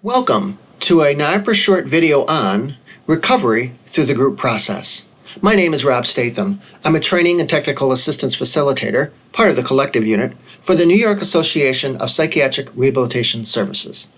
Welcome to a NYAPRS short video on recovery through the group process. My name is Rob Statham. I'm a training and technical assistance facilitator, part of the collective unit, for the New York Association of Psychiatric Rehabilitation Services.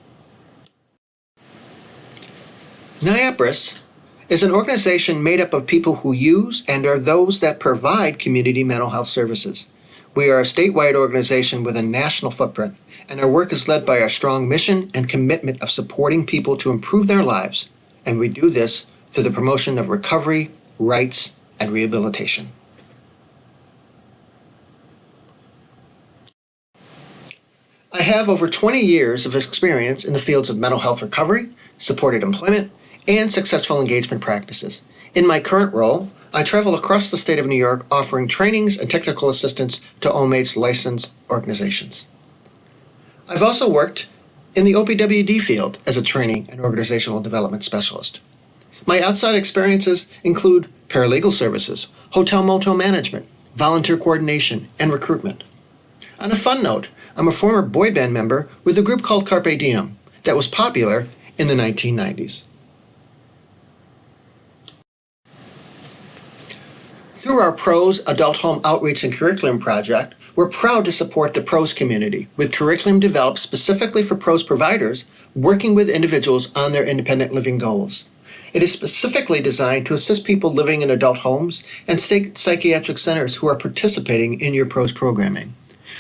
NYAPRS is an organization made up of people who use and are those that provide community mental health services. We are a statewide organization with a national footprint, and our work is led by our strong mission and commitment of supporting people to improve their lives, and we do this through the promotion of recovery, rights, and rehabilitation. I have over 20 years of experience in the fields of mental health recovery, supported employment, and successful engagement practices. In my current role, I travel across the state of New York offering trainings and technical assistance to OMATE's licensed organizations. I've also worked in the OPWD field as a training and organizational development specialist. My outside experiences include paralegal services, hotel-motel management, volunteer coordination, and recruitment. On a fun note, I'm a former boy band member with a group called Carpe Diem that was popular in the 1990s. Through our PROS Adult Home Outreach and Curriculum Project, we're proud to support the PROS community with curriculum developed specifically for PROS providers working with individuals on their independent living goals. It is specifically designed to assist people living in adult homes and state psychiatric centers who are participating in your PROS programming.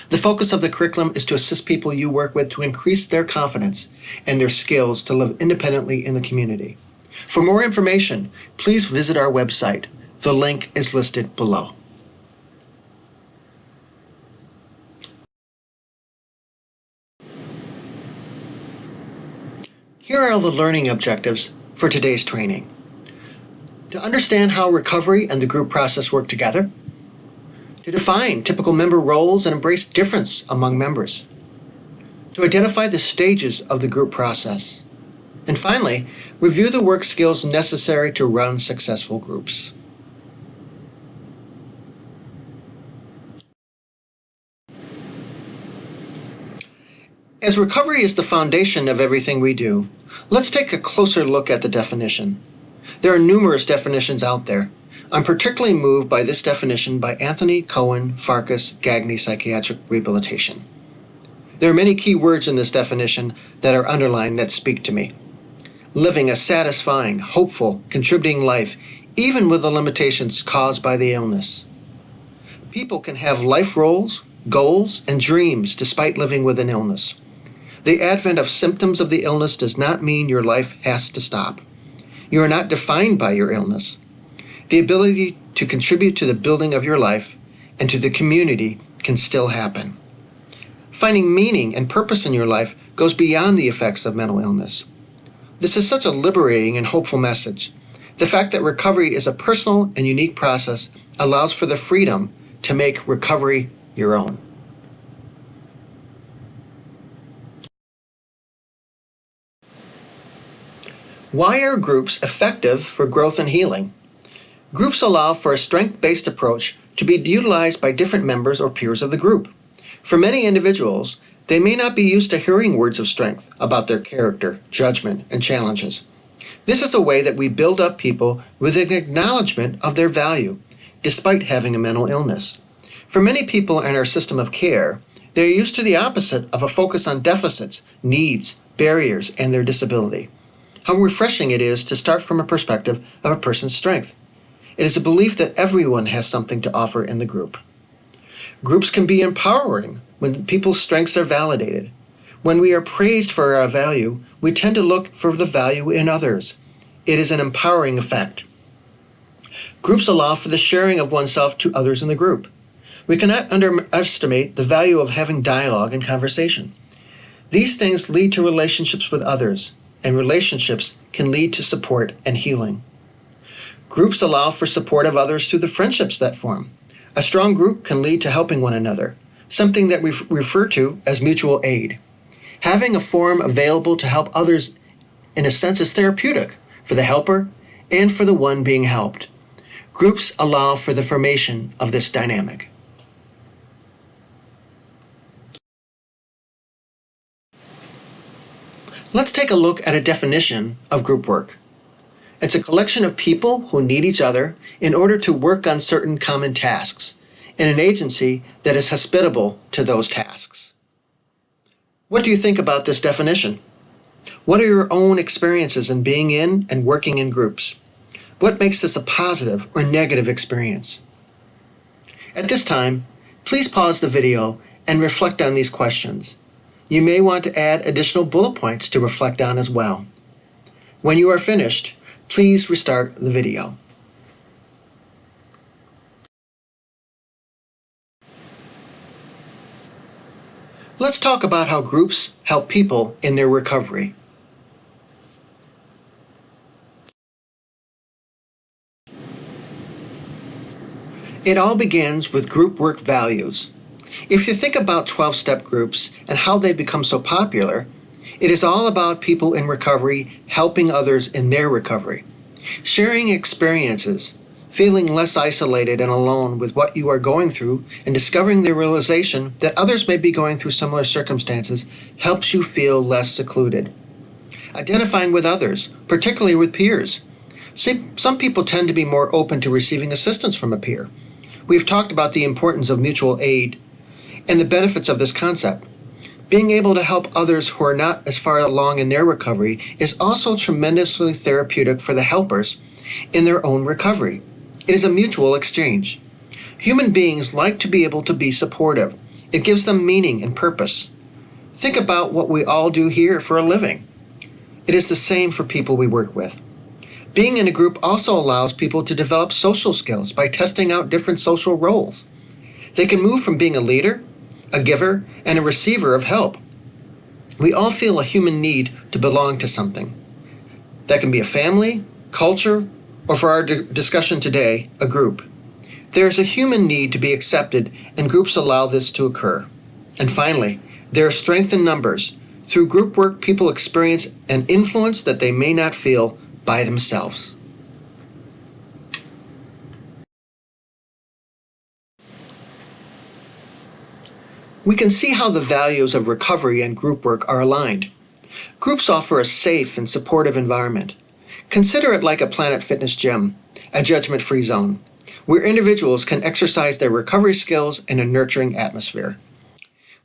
The focus of the curriculum is to assist people you work with to increase their confidence and their skills to live independently in the community. For more information, please visit our website. The link is listed below. Here are the learning objectives for today's training. To understand how recovery and the group process work together. To define typical member roles and embrace difference among members. To identify the stages of the group process. And finally, review the work skills necessary to run successful groups. As recovery is the foundation of everything we do, let's take a closer look at the definition. There are numerous definitions out there. I'm particularly moved by this definition by Anthony Cohen Farkas Gagny Psychiatric Rehabilitation. There are many key words in this definition that are underlined that speak to me. Living a satisfying, hopeful, contributing life, even with the limitations caused by the illness. People can have life roles, goals, and dreams despite living with an illness. The advent of symptoms of the illness does not mean your life has to stop. You are not defined by your illness. The ability to contribute to the building of your life and to the community can still happen. Finding meaning and purpose in your life goes beyond the effects of mental illness. This is such a liberating and hopeful message. The fact that recovery is a personal and unique process allows for the freedom to make recovery your own. Why are groups effective for growth and healing? Groups allow for a strength-based approach to be utilized by different members or peers of the group. For many individuals, they may not be used to hearing words of strength about their character, judgment, and challenges. This is a way that we build up people with an acknowledgement of their value, despite having a mental illness. For many people in our system of care, they are used to the opposite of a focus on deficits, needs, barriers, and their disability. How refreshing it is to start from a perspective of a person's strength. It is a belief that everyone has something to offer in the group. Groups can be empowering when people's strengths are validated. When we are praised for our value, we tend to look for the value in others. It is an empowering effect. Groups allow for the sharing of oneself to others in the group. We cannot underestimate the value of having dialogue and conversation. These things lead to relationships with others, and relationships can lead to support and healing. Groups allow for support of others through the friendships that form. A strong group can lead to helping one another, something that we refer to as mutual aid. Having a forum available to help others, in a sense, is therapeutic for the helper and for the one being helped. Groups allow for the formation of this dynamic. Let's take a look at a definition of group work. It's a collection of people who need each other in order to work on certain common tasks in an agency that is hospitable to those tasks. What do you think about this definition? What are your own experiences in being in and working in groups? What makes this a positive or negative experience? At this time, please pause the video and reflect on these questions. You may want to add additional bullet points to reflect on as well. When you are finished, please restart the video. Let's talk about how groups help people in their recovery. It all begins with group work values. If you think about 12-step groups and how they become so popular, it is all about people in recovery helping others in their recovery. Sharing experiences, feeling less isolated and alone with what you are going through, and discovering the realization that others may be going through similar circumstances helps you feel less secluded. Identifying with others, particularly with peers. See, some people tend to be more open to receiving assistance from a peer. We've talked about the importance of mutual aid and the benefits of this concept. Being able to help others who are not as far along in their recovery is also tremendously therapeutic for the helpers in their own recovery. It is a mutual exchange. Human beings like to be able to be supportive. It gives them meaning and purpose. Think about what we all do here for a living. It is the same for people we work with. Being in a group also allows people to develop social skills by testing out different social roles. They can move from being a leader, a giver, and a receiver of help. We all feel a human need to belong to something. That can be a family, culture, or for our discussion today, a group. There is a human need to be accepted, and groups allow this to occur. And finally, there is strength in numbers. Through group work, people experience an influence that they may not feel by themselves. We can see how the values of recovery and group work are aligned. Groups offer a safe and supportive environment. Consider it like a Planet Fitness gym, a judgment-free zone, where individuals can exercise their recovery skills in a nurturing atmosphere.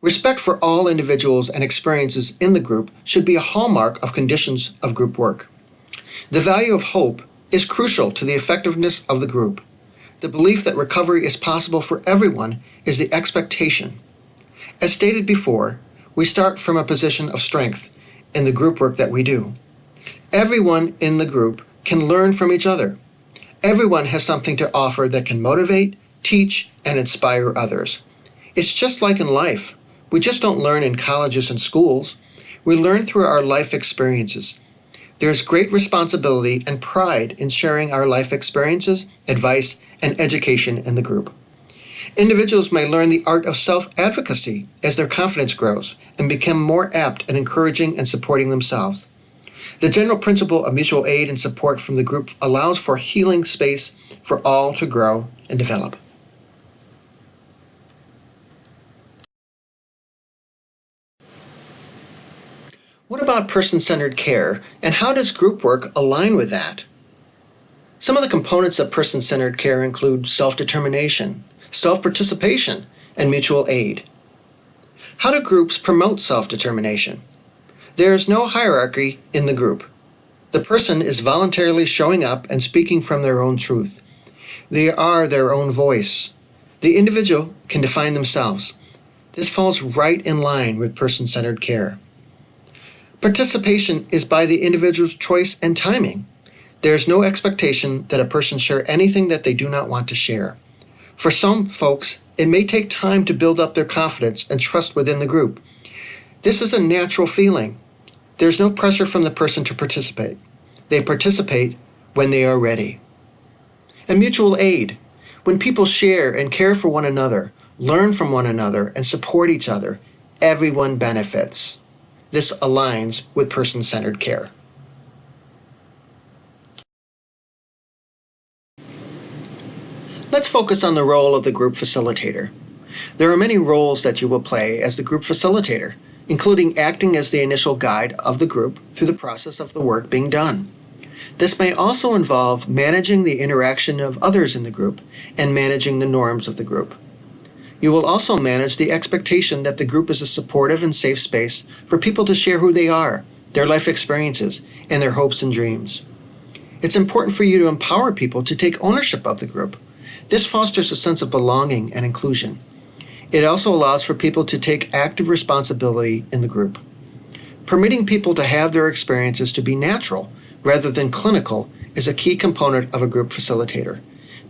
Respect for all individuals and experiences in the group should be a hallmark of conditions of group work. The value of hope is crucial to the effectiveness of the group. The belief that recovery is possible for everyone is the expectation. As stated before, we start from a position of strength in the group work that we do. Everyone in the group can learn from each other. Everyone has something to offer that can motivate, teach, and inspire others. It's just like in life. We just don't learn in colleges and schools. We learn through our life experiences. There is great responsibility and pride in sharing our life experiences, advice, and education in the group. Individuals may learn the art of self-advocacy as their confidence grows and become more apt at encouraging and supporting themselves. The general principle of mutual aid and support from the group allows for healing space for all to grow and develop. What about person-centered care, and how does group work align with that? Some of the components of person-centered care include self-determination, self-participation, and mutual aid. How do groups promote self-determination? There is no hierarchy in the group. The person is voluntarily showing up and speaking from their own truth. They are their own voice. The individual can define themselves. This falls right in line with person-centered care. Participation is by the individual's choice and timing. There is no expectation that a person share anything that they do not want to share. For some folks, it may take time to build up their confidence and trust within the group. This is a natural feeling. There's no pressure from the person to participate. They participate when they are ready. And mutual aid. When people share and care for one another, learn from one another, and support each other, everyone benefits. This aligns with person-centered care. Let's focus on the role of the group facilitator. There are many roles that you will play as the group facilitator. including acting as the initial guide of the group through the process of the work being done. This may also involve managing the interaction of others in the group and managing the norms of the group. You will also manage the expectation that the group is a supportive and safe space for people to share who they are, their life experiences, and their hopes and dreams. It's important for you to empower people to take ownership of the group. This fosters a sense of belonging and inclusion. It also allows for people to take active responsibility in the group. Permitting people to have their experiences to be natural rather than clinical is a key component of a group facilitator.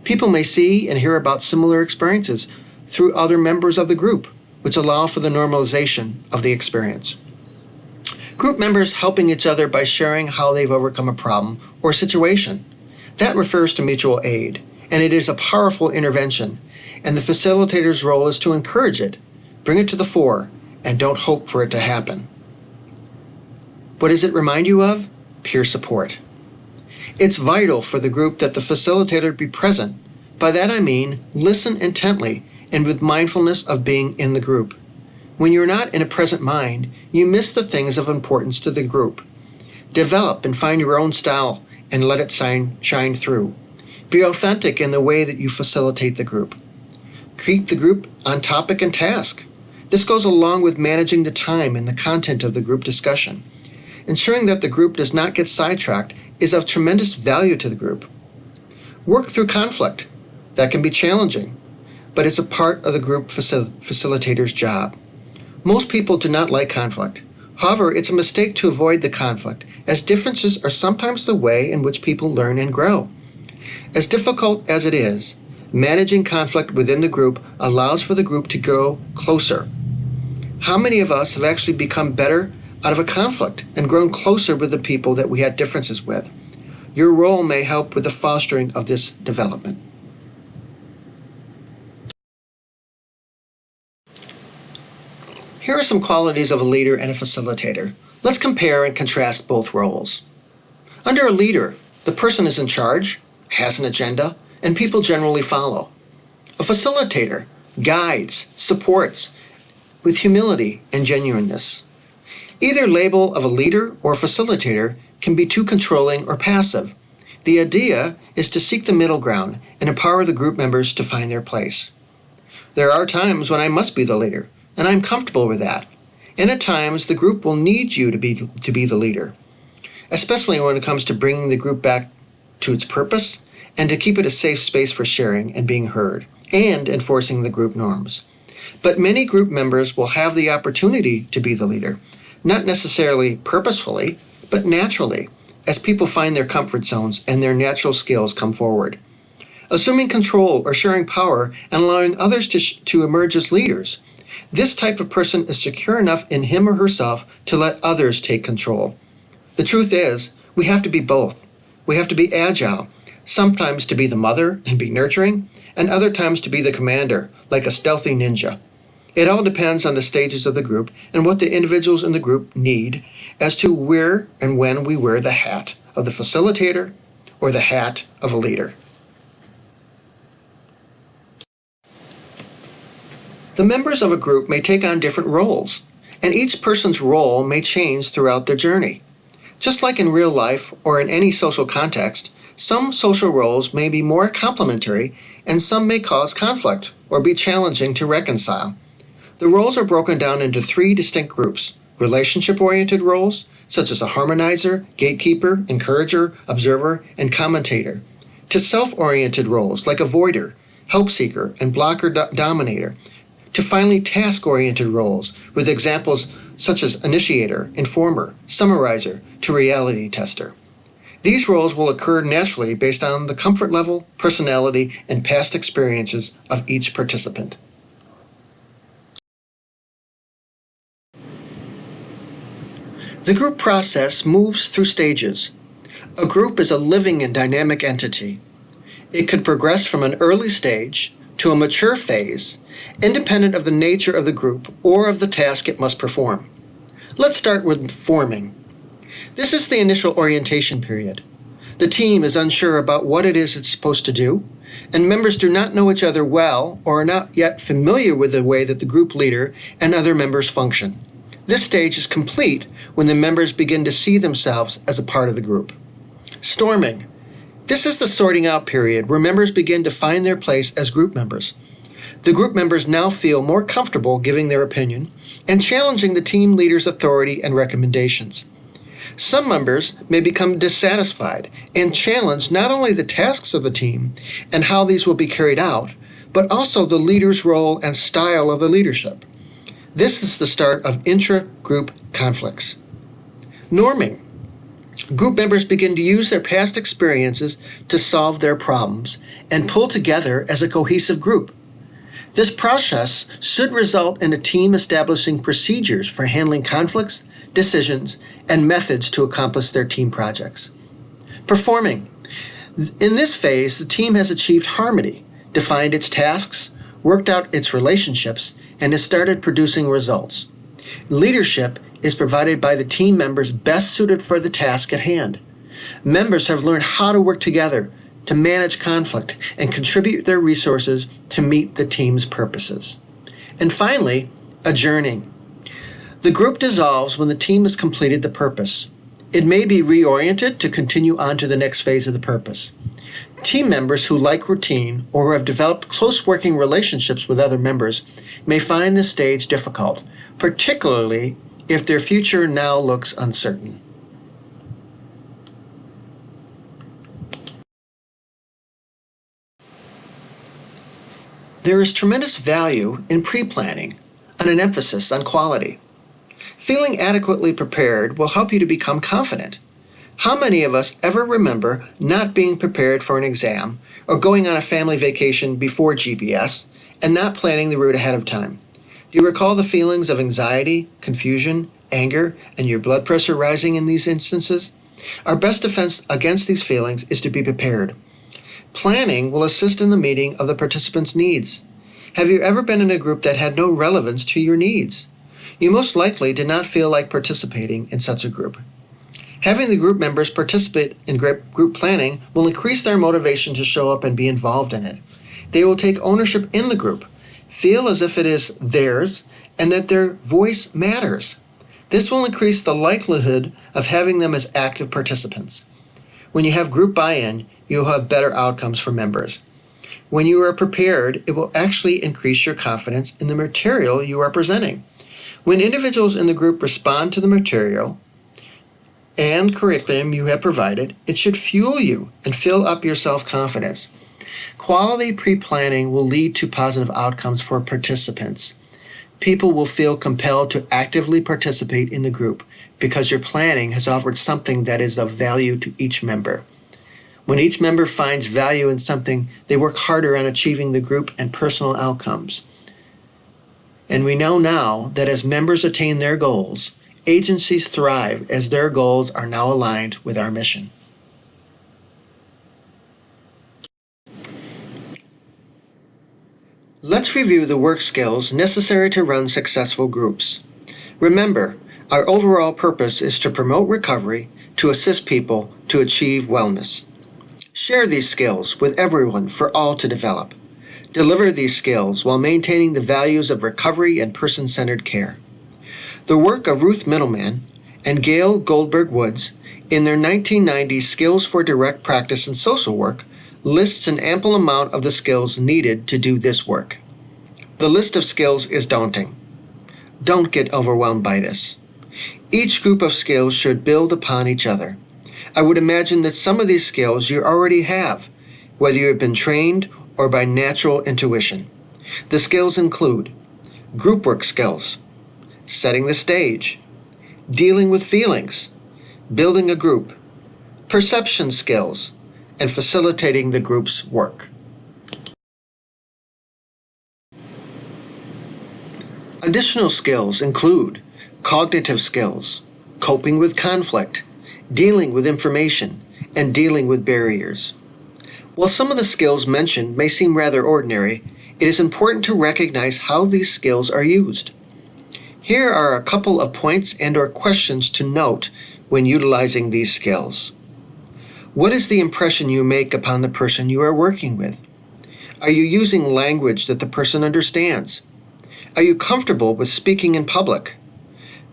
People may see and hear about similar experiences through other members of the group, which allow for the normalization of the experience. Group members helping each other by sharing how they've overcome a problem or situation. That refers to mutual aid, and it is a powerful intervention, and the facilitator's role is to encourage it, bring it to the fore, and don't hope for it to happen. What does it remind you of? Peer support. It's vital for the group that the facilitator be present. By that I mean listen intently and with mindfulness of being in the group. When you're not in a present mind, you miss the things of importance to the group. Develop and find your own style and let it shine through. Be authentic in the way that you facilitate the group. Keep the group on topic and task. This goes along with managing the time and the content of the group discussion. Ensuring that the group does not get sidetracked is of tremendous value to the group. Work through conflict. That can be challenging, but it's a part of the group facilitator's job. Most people do not like conflict. However, it's a mistake to avoid the conflict, as differences are sometimes the way in which people learn and grow. As difficult as it is, managing conflict within the group allows for the group to go closer. How many of us have actually become better out of a conflict and grown closer with the people that we had differences with? Your role may help with the fostering of this development. Here are some qualities of a leader and a facilitator. Let's compare and contrast both roles. Under a leader, the person is in charge, has an agenda, and people generally follow. A facilitator guides, supports, with humility and genuineness. Either label of a leader or facilitator can be too controlling or passive. The idea is to seek the middle ground and empower the group members to find their place. There are times when I must be the leader, and I'm comfortable with that. And at times, the group will need you to be the leader, especially when it comes to bringing the group back to its purpose and to keep it a safe space for sharing and being heard, and enforcing the group norms. But many group members will have the opportunity to be the leader, not necessarily purposefully, but naturally, as people find their comfort zones and their natural skills come forward. Assuming control or sharing power and allowing others to emerge as leaders. This type of person is secure enough in him or herself to let others take control. The truth is, we have to be both. We have to be agile, sometimes to be the mother and be nurturing, and other times to be the commander, like a stealthy ninja. It all depends on the stages of the group and what the individuals in the group need as to where and when we wear the hat of the facilitator or the hat of a leader. The members of a group may take on different roles, and each person's role may change throughout their journey. Just like in real life or in any social context, some social roles may be more complementary and some may cause conflict or be challenging to reconcile. The roles are broken down into 3 distinct groups: relationship-oriented roles, such as a harmonizer, gatekeeper, encourager, observer, and commentator, to self-oriented roles like avoider, help seeker, and blocker-dominator, to finally task-oriented roles with examples such as initiator, informer, summarizer, to reality tester. These roles will occur naturally based on the comfort level, personality, and past experiences of each participant. The group process moves through stages. A group is a living and dynamic entity. It could progress from an early stage to a mature phase, independent of the nature of the group or of the task it must perform. Let's start with forming. This is the initial orientation period. The team is unsure about what it is it's supposed to do, and members do not know each other well or are not yet familiar with the way that the group leader and other members function. This stage is complete when the members begin to see themselves as a part of the group. Storming. This is the sorting out period where members begin to find their place as group members. The group members now feel more comfortable giving their opinion and challenging the team leader's authority and recommendations. Some members may become dissatisfied and challenge not only the tasks of the team and how these will be carried out, but also the leader's role and style of the leadership. This is the start of intra-group conflicts. Norming. Group members begin to use their past experiences to solve their problems and pull together as a cohesive group. This process should result in a team establishing procedures for handling conflicts, decisions, and methods to accomplish their team projects. Performing. In this phase, the team has achieved harmony, defined its tasks, worked out its relationships, and has started producing results. Leadership is provided by the team members best suited for the task at hand. Members have learned how to work together to manage conflict and contribute their resources to meet the team's purposes. And finally, adjourning. The group dissolves when the team has completed the purpose. It may be reoriented to continue on to the next phase of the purpose. Team members who like routine or who have developed close working relationships with other members may find this stage difficult, particularly if their future now looks uncertain. There is tremendous value in pre-planning and an emphasis on quality. Feeling adequately prepared will help you to become confident. How many of us ever remember not being prepared for an exam or going on a family vacation before GPS and not planning the route ahead of time? Do you recall the feelings of anxiety, confusion, anger, and your blood pressure rising in these instances? Our best defense against these feelings is to be prepared. Planning will assist in the meeting of the participants' needs. Have you ever been in a group that had no relevance to your needs? You most likely did not feel like participating in such a group. Having the group members participate in group planning will increase their motivation to show up and be involved in it. They will take ownership in the group, feel as if it is theirs, and that their voice matters. This will increase the likelihood of having them as active participants. When you have group buy-in, you'll have better outcomes for members. When you are prepared, it will actually increase your confidence in the material you are presenting. When individuals in the group respond to the material and curriculum you have provided, it should fuel you and fill up your self-confidence. Quality pre-planning will lead to positive outcomes for participants. People will feel compelled to actively participate in the group because your planning has offered something that is of value to each member. When each member finds value in something, they work harder on achieving the group and personal outcomes. And we know now that as members attain their goals, agencies thrive as their goals are now aligned with our mission. Let's review the work skills necessary to run successful groups. Remember, our overall purpose is to promote recovery, to assist people to achieve wellness. Share these skills with everyone for all to develop. Deliver these skills while maintaining the values of recovery and person-centered care. The work of Ruth Middleman and Gail Goldberg Woods in their 1990 Skills for Direct Practice in Social Work lists an ample amount of the skills needed to do this work. The list of skills is daunting. Don't get overwhelmed by this. Each group of skills should build upon each other. I would imagine that some of these skills you already have, whether you have been trained or by natural intuition. The skills include group work skills, setting the stage, dealing with feelings, building a group, perception skills, and facilitating the group's work. Additional skills include cognitive skills, coping with conflict, dealing with information, and dealing with barriers. While some of the skills mentioned may seem rather ordinary, it is important to recognize how these skills are used. Here are a couple of points and/or questions to note when utilizing these skills. What is the impression you make upon the person you are working with? Are you using language that the person understands? Are you comfortable with speaking in public?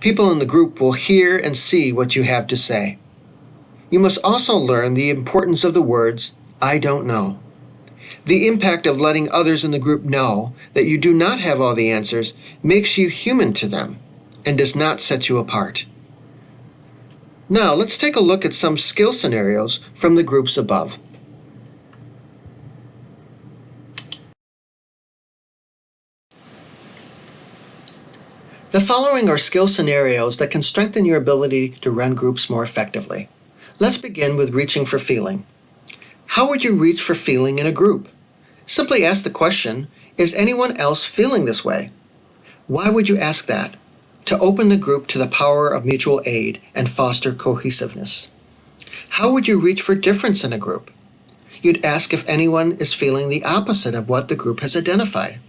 People in the group will hear and see what you have to say. You must also learn the importance of the words, "I don't know." The impact of letting others in the group know that you do not have all the answers makes you human to them and does not set you apart. Now, let's take a look at some skill scenarios from the groups above. The following are skill scenarios that can strengthen your ability to run groups more effectively. Let's begin with reaching for feeling. How would you reach for feeling in a group? Simply ask the question, is anyone else feeling this way? Why would you ask that? To open the group to the power of mutual aid and foster cohesiveness. How would you reach for difference in a group? You'd ask if anyone is feeling the opposite of what the group has identified.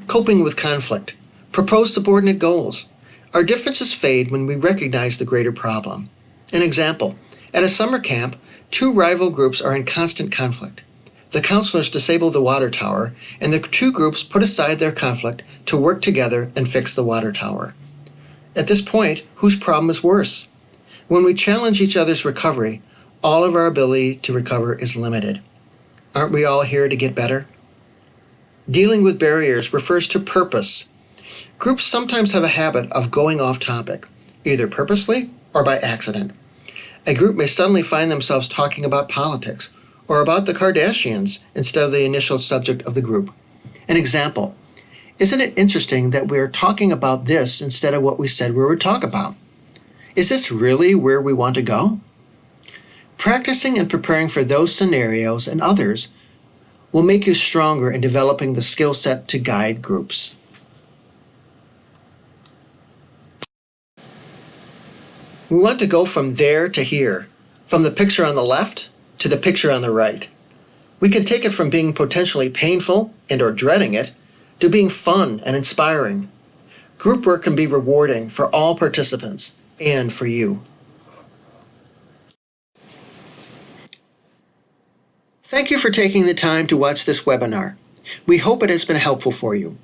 Coping with conflict. Propose subordinate goals. Our differences fade when we recognize the greater problem. An example, at a summer camp, two rival groups are in constant conflict. The counselors disable the water tower, and the two groups put aside their conflict to work together and fix the water tower. At this point, whose problem is worse? When we challenge each other's recovery, all of our ability to recover is limited. Aren't we all here to get better? Dealing with barriers refers to purpose. Groups sometimes have a habit of going off topic, either purposely or by accident. A group may suddenly find themselves talking about politics or about the Kardashians instead of the initial subject of the group. An example, isn't it interesting that we're talking about this instead of what we said we would talk about? Is this really where we want to go? Practicing and preparing for those scenarios and others will make you stronger in developing the skill set to guide groups. We want to go from there to here, from the picture on the left to the picture on the right. We can take it from being potentially painful and/or dreading it to being fun and inspiring. Group work can be rewarding for all participants and for you. Thank you for taking the time to watch this webinar. We hope it has been helpful for you.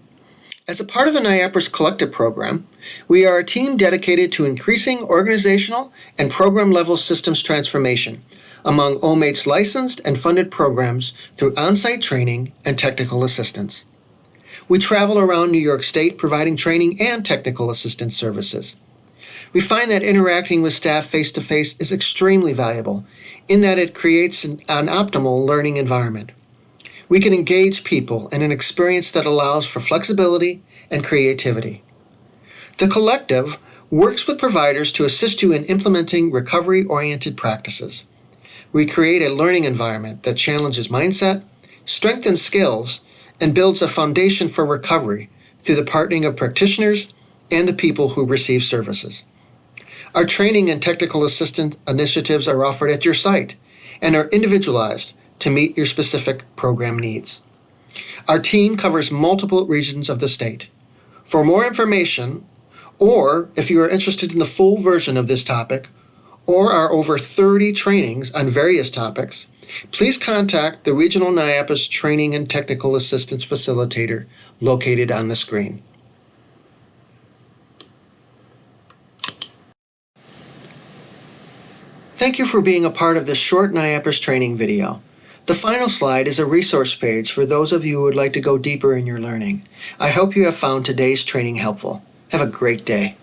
As a part of the NYAPRS Collective program, we are a team dedicated to increasing organizational and program-level systems transformation among OMATE's licensed and funded programs through on-site training and technical assistance. We travel around New York State providing training and technical assistance services. We find that interacting with staff face-to-face is extremely valuable in that it creates an optimal learning environment. We can engage people in an experience that allows for flexibility and creativity. The Collective works with providers to assist you in implementing recovery-oriented practices. We create a learning environment that challenges mindset, strengthens skills, and builds a foundation for recovery through the partnering of practitioners and the people who receive services. Our training and technical assistance initiatives are offered at your site and are individualized to meet your specific program needs. Our team covers multiple regions of the state. For more information, or if you are interested in the full version of this topic, or our over 30 trainings on various topics, please contact the Regional NYAPRS Training and Technical Assistance Facilitator located on the screen. Thank you for being a part of this short NYAPRS training video. The final slide is a resource page for those of you who would like to go deeper in your learning. I hope you have found today's training helpful. Have a great day.